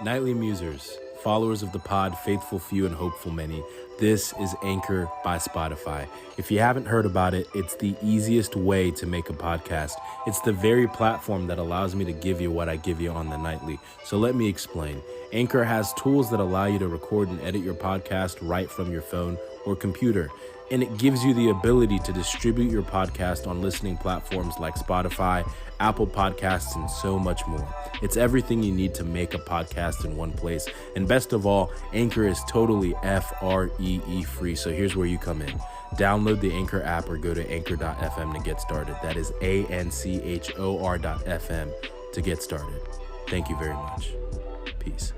Nightly Musers, followers of the pod, faithful few and hopeful many. This is Anchor by Spotify. If you haven't heard about it, it's the easiest way to make a podcast. It's the very platform that allows me to give you what I give you on the nightly. So let me explain. Anchor has tools that allow you to record and edit your podcast right from your phone or computer. And it gives you the ability to distribute your podcast on listening platforms like Spotify, Apple Podcasts, and so much more. It's everything you need to make a podcast in one place. And best of all, Anchor is totally FREE free. So here's where you come in. Download the Anchor app or go to anchor.fm to get started. That is ANCHOR.fm to get started. Thank you very much. Peace.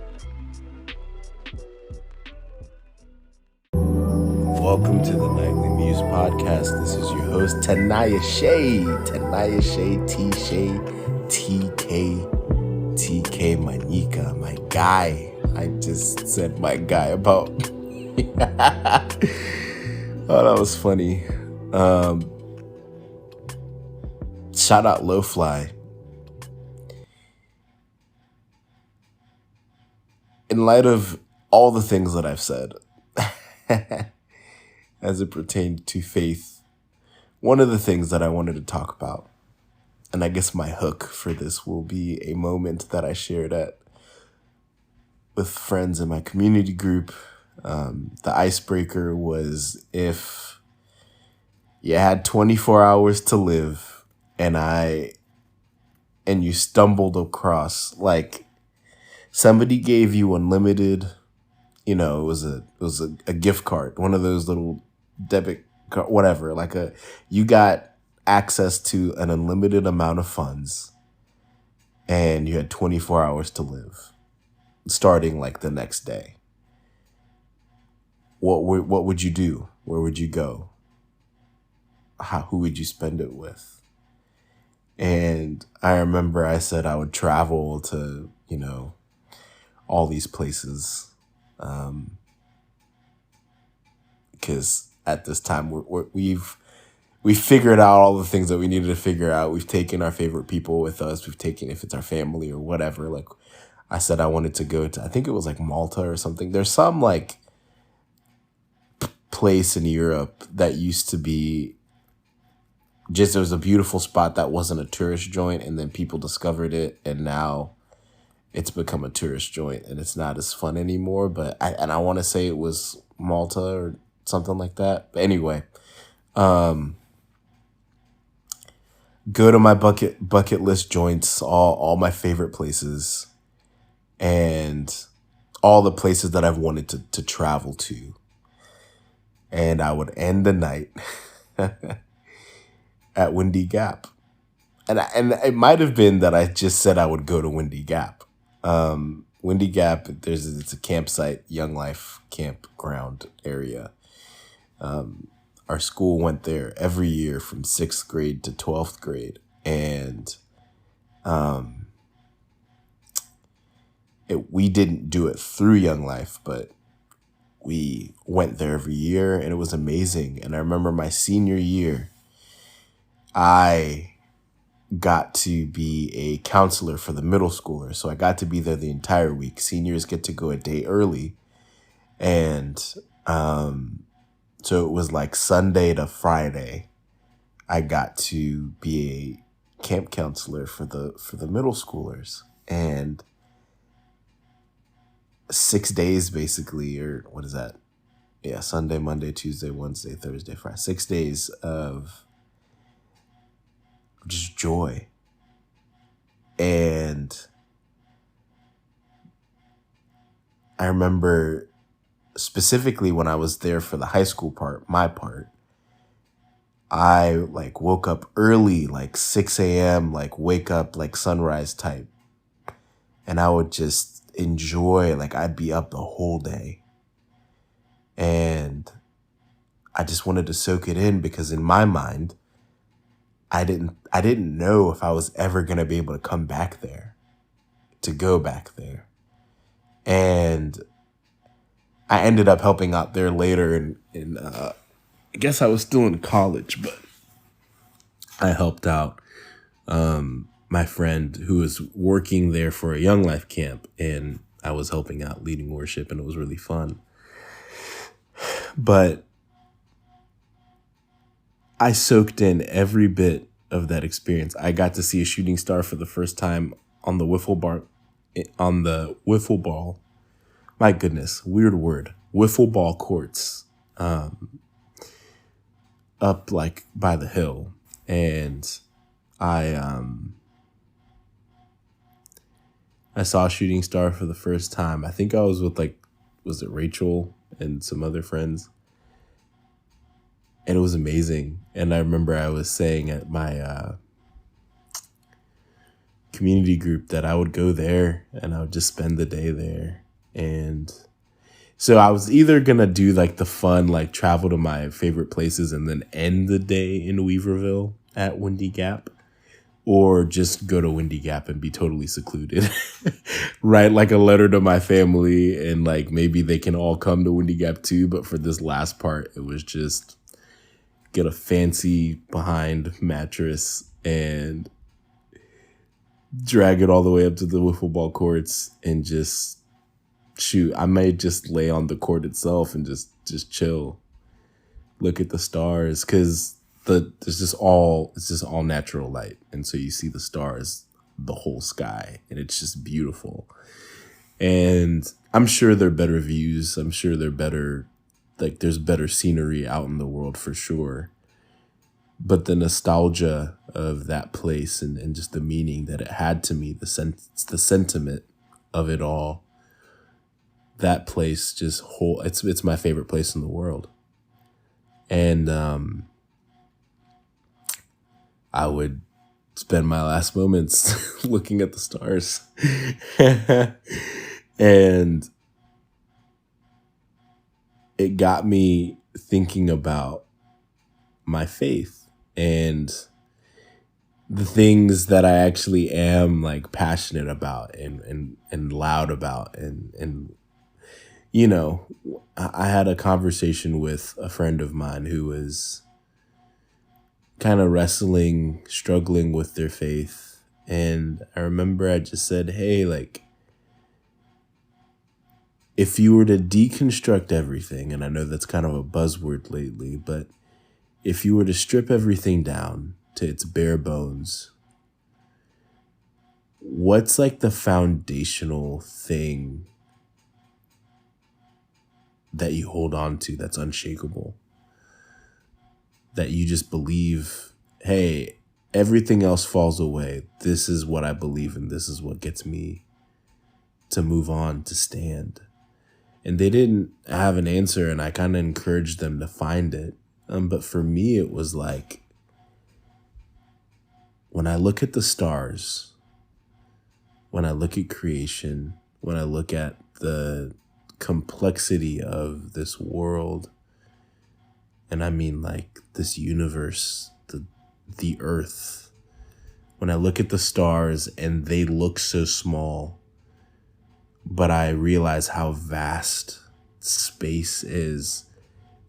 Welcome to the Nightly Muse podcast. This is your host, Tinayeshe, TK, my Nika, my guy. I just said my guy about Oh, that was funny. Shout out Lowfly. In light of all the things that I've said, as it pertained to faith, one of the things that I wanted to talk about, and I guess my hook for this will be a moment that I shared with friends in my community group. The icebreaker was if you had 24 hours to live and you stumbled across, like, somebody gave you unlimited, it was a gift card, one of those little debit card, whatever, you got access to an unlimited amount of funds and you had 24 hours to live starting like the next day. What would you do? Where would you go? Who would you spend it with? And I remember I said I would travel to, all these places. Because at this time we've figured out all the things that we needed to figure out. We've taken our favorite people with us. We've taken, if it's our family or whatever. Like I said, I wanted to go to, I think it was like Malta or something. There's some like place in Europe that used to be just, it was a beautiful spot that wasn't a tourist joint, and then people discovered it, and now it's become a tourist joint and it's not as fun anymore. But I want to say it was Malta or something like that. But anyway, go to my bucket list joints, all my favorite places, and all the places that I've wanted to travel to. And I would end the night at Windy Gap. And it might have been that I just said I would go to Windy Gap. Windy Gap, it's a campsite, Young Life campground area. Our school went there every year from 6th grade to 12th grade. And we didn't do it through Young Life, but we went there every year, and it was amazing. And I remember my senior year, I got to be a counselor for the middle schoolers. So I got to be there the entire week. Seniors get to go a day early. And so it was like Sunday to Friday, I got to be a camp counselor for the middle schoolers. And 6 days basically, or what is that? Yeah, Sunday, Monday, Tuesday, Wednesday, Thursday, Friday. 6 days of just joy. And I remember specifically when I was there for the high school part, my part, I like woke up early, like 6 a.m., like wake up like sunrise type. And I would just enjoy, like I'd be up the whole day. And I just wanted to soak it in, because in my mind, I didn't know if I was ever going to be able to come back there, to go back there. And I ended up helping out there later, and I guess I was still in college, but I helped out my friend who was working there for a Young Life camp, and I was helping out leading worship, and it was really fun. But I soaked in every bit of that experience. I got to see a shooting star for the first time on the wiffle ball. My goodness, weird word. Wiffle ball courts, up like by the hill. And I saw a shooting star for the first time. I think I was with was it Rachel and some other friends? And it was amazing. And I remember I was saying at my community group that I would go there and I would just spend the day there. And so I was either going to do like the fun, like travel to my favorite places and then end the day in Weaverville at Windy Gap, or just go to Windy Gap and be totally secluded. Write like a letter to my family and like maybe they can all come to Windy Gap too. But for this last part, it was just get a fancy behind mattress and drag it all the way up to the wiffle ball courts and just shoot. I may just lay on the court itself and just chill, look at the stars, because it's just all natural light, and so you see the stars, the whole sky, and it's just beautiful. And I'm sure there are better views. I'm sure they're better, like there's better scenery out in the world for sure. But the nostalgia of that place and just the meaning that it had to me, the sentiment of it all, that place just it's my favorite place in the world. And I would spend my last moments looking at the stars. And it got me thinking about my faith and the things that I actually am like passionate about and loud about. And you know, I had a conversation with a friend of mine who was kind of struggling with their faith. And I remember I just said, hey, like, if you were to deconstruct everything, and I know that's kind of a buzzword lately, but if you were to strip everything down to its bare bones, what's like the foundational thing that you hold on to that's unshakable? That you just believe, hey, everything else falls away. This is what I believe in. This is what gets me to move on, to stand. And they didn't have an answer, and I kind of encouraged them to find it. But for me, it was like, when I look at the stars, when I look at creation, when I look at the complexity of this world, and I mean like this universe, the earth, when I look at the stars and they look so small, but I realize how vast space is,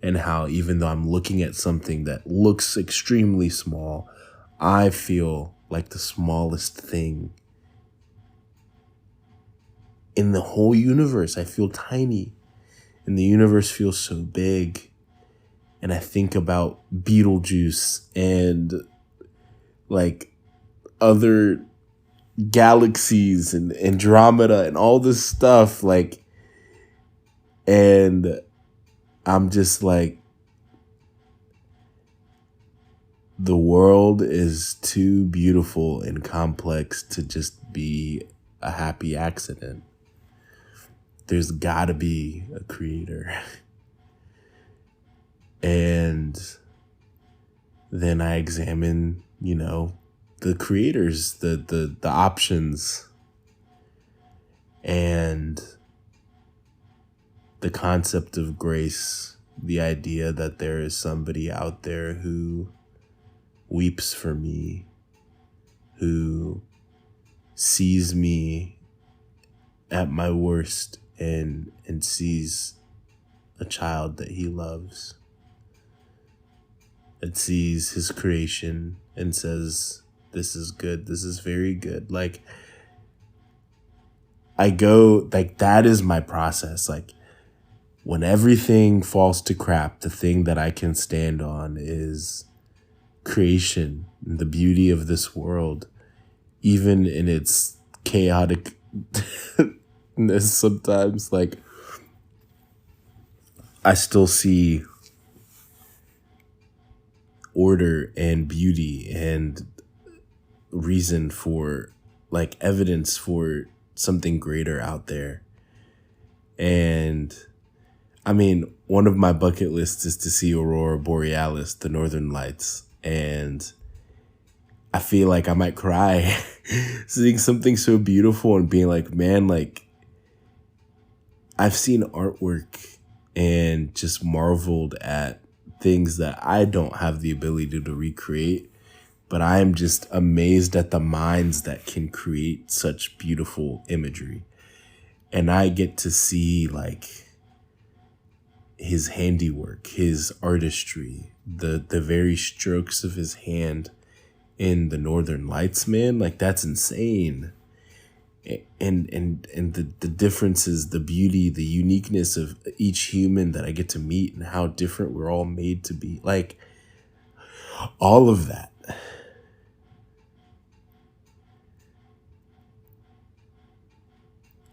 and how even though I'm looking at something that looks extremely small, I feel like the smallest thing in the whole universe. I feel tiny, and the universe feels so big. And I think about Beetlejuice and like other galaxies and Andromeda and all this stuff, like, and I'm just like, the world is too beautiful and complex to just be a happy accident. There's gotta be a creator. And then I examine, the creators, the options, and the concept of grace, the idea that there is somebody out there who weeps for me, who sees me at my worst and sees a child that he loves, that sees his creation and says, this is good, this is very good. Like, I go, like, that is my process. Like, when everything falls to crap, the thing that I can stand on is creation, the beauty of this world, even in its chaoticness sometimes. Like, I still see order and beauty and reason for, like, evidence for something greater out there. And I mean, one of my bucket lists is to see Aurora Borealis, the Northern Lights. And I feel like I might cry seeing something so beautiful and being like, man, like, I've seen artwork and just marveled at things that I don't have the ability to recreate, but I am just amazed at the minds that can create such beautiful imagery. And I get to see, like, his handiwork, his artistry, the very strokes of his hand in the Northern Lights, man. Like, that's insane. And the differences, the beauty, the uniqueness of each human that I get to meet and how different we're all made to be. Like, all of that.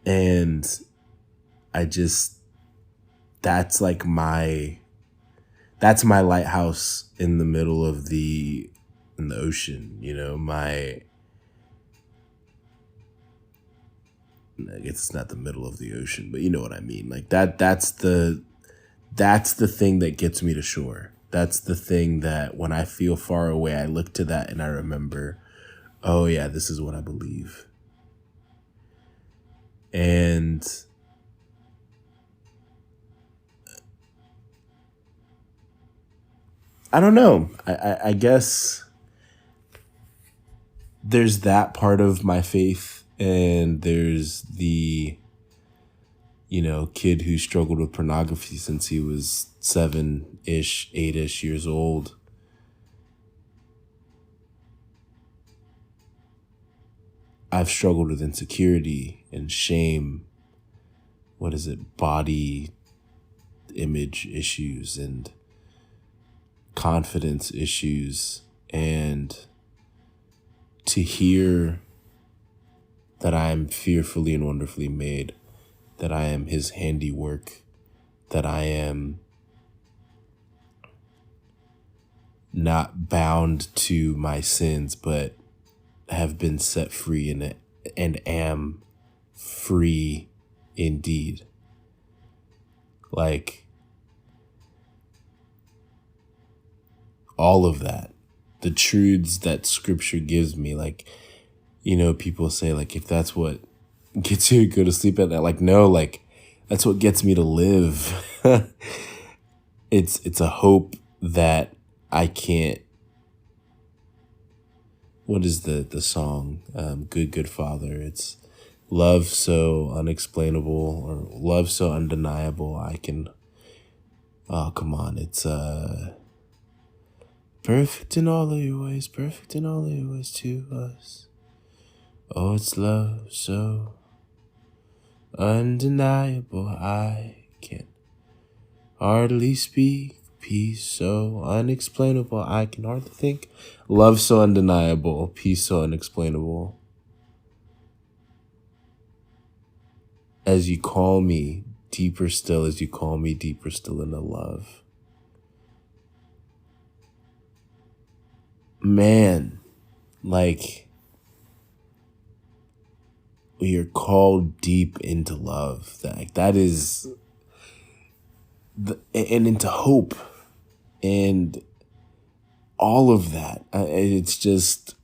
And I just, that's like that's my lighthouse in the middle of in the ocean, you know, I guess it's not the middle of the ocean, but you know what I mean? Like, that's the thing that gets me to shore. That's the thing that when I feel far away, I look to that and I remember, oh yeah, this is what I believe. And I don't know. I guess there's that part of my faith, and there's the, you know, kid who struggled with pornography since he was 7-ish, 8-ish years old. I've struggled with insecurity and shame. What is it? Body image issues and confidence issues. And to hear that I am fearfully and wonderfully made, that I am his handiwork, that I am not bound to my sins, but have been set free and am free indeed. Like, all of that, the truths that scripture gives me, like, you know, people say, like, if that's what gets you to go to sleep at night, like, no, like, that's what gets me to live. It's a hope that I can't. What is the song? Good Father. It's love so unexplainable, or love so undeniable. I can. Oh, come on! It's perfect in all of your ways, perfect in all of your ways to us. Oh, it's love so undeniable. I can hardly speak. Peace so unexplainable. I can hardly think. Love so undeniable. Peace so unexplainable. As you call me deeper still, as you call me deeper still into love. Man, like, we are called deep into love. That is, and into hope, and all of that. It's just,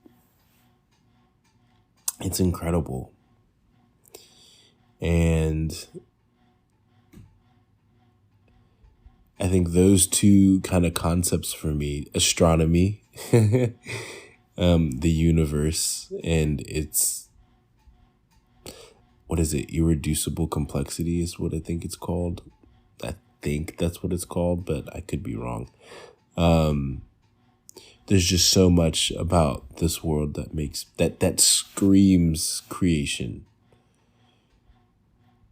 it's incredible. And I think those two kind of concepts for me, astronomy, the universe, and its, what is it? Irreducible complexity is what I think it's called. I think that's what it's called, but I could be wrong. There's just so much about this world that makes that screams creation.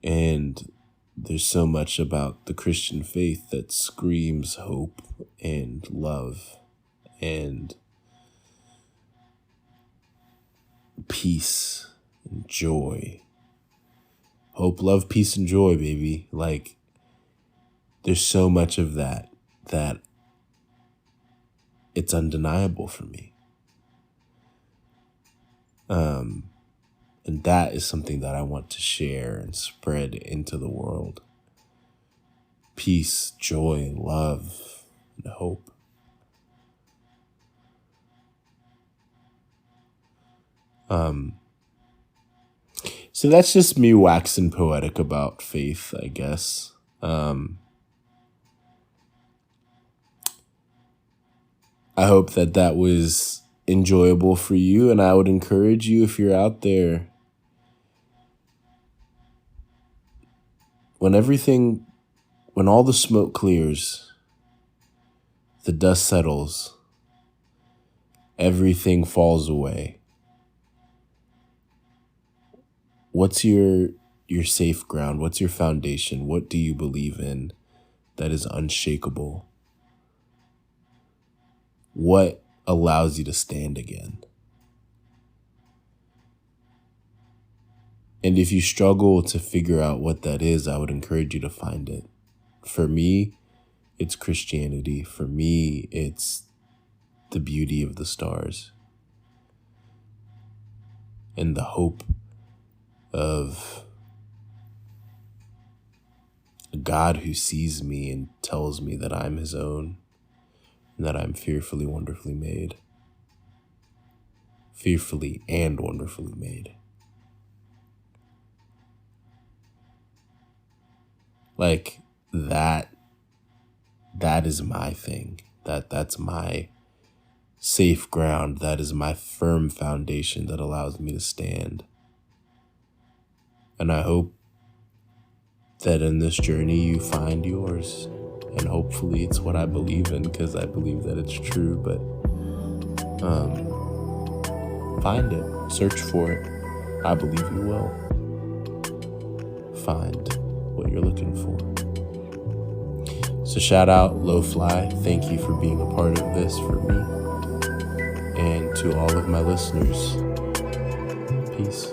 And there's so much about the Christian faith that screams hope and love and peace and joy. Hope, love, peace, and joy, baby. Like, there's so much of that it's undeniable for me. And that is something that I want to share and spread into the world. Peace, joy, love, and hope. So that's just me waxing poetic about faith, I guess. I hope that was enjoyable for you, and I would encourage you, if you're out there, when all the smoke clears, the dust settles, everything falls away. What's your safe ground? What's your foundation? What do you believe in that is unshakable? What allows you to stand again? And if you struggle to figure out what that is, I would encourage you to find it. For me, it's Christianity. For me, it's the beauty of the stars and the hope of a God who sees me and tells me that I'm his own and that I'm fearfully, wonderfully made. Fearfully and wonderfully made. Like, that is my thing. That's my safe ground. That is my firm foundation that allows me to stand. And I hope that in this journey you find yours. And hopefully it's what I believe in, because I believe that it's true. But find it. Search for it. I believe you will find what you're looking for. So shout out Low Fly. Thank you for being a part of this for me. And to all of my listeners, peace.